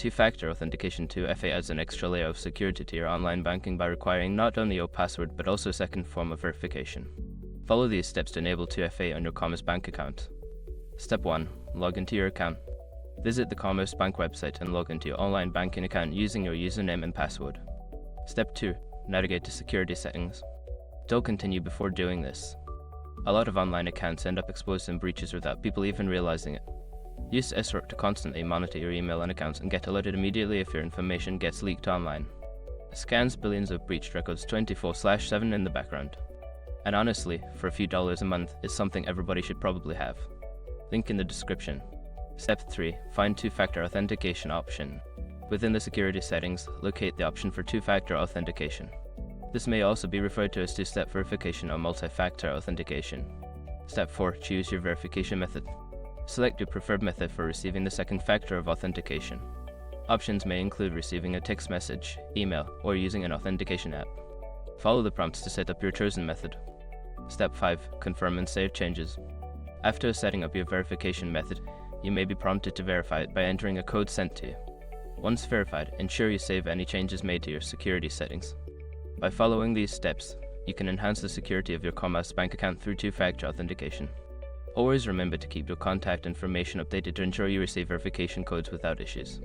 two-factor authentication 2FA adds an extra layer of security to your online banking by requiring not only your password but also a second form of verification. Follow these steps to enable 2FA on your Commerce Bank account. Step 1. Log into your account. Visit the Commerce Bank website and log into your online banking account using your username and password. Step 2. Navigate to Security Settings. Don't continue before doing this. A lot of online accounts end up exposed in breaches without people even realizing it. Use SROC to constantly monitor your email and accounts and get alerted immediately if your information gets leaked online. Scans billions of breached records 24/7 in the background. And honestly, for a few dollars a month, it's something everybody should probably have. Link in the description. Step 3. Find two-factor authentication option. Within the security settings, locate the option for two-factor authentication. This may also be referred to as two-step verification or multi-factor authentication. Step 4. Choose your verification method. Select your preferred method for receiving the second factor of authentication. Options may include receiving a text message, email, or using an authentication app. Follow the prompts to set up your chosen method. Step 5. Confirm and save changes. After setting up your verification method, you may be prompted to verify it by entering a code sent to you. Once verified, ensure you save any changes made to your security settings. By following these steps, you can enhance the security of your Commerce Bank account through two-factor authentication. Always remember to keep your contact information updated to ensure you receive verification codes without issues.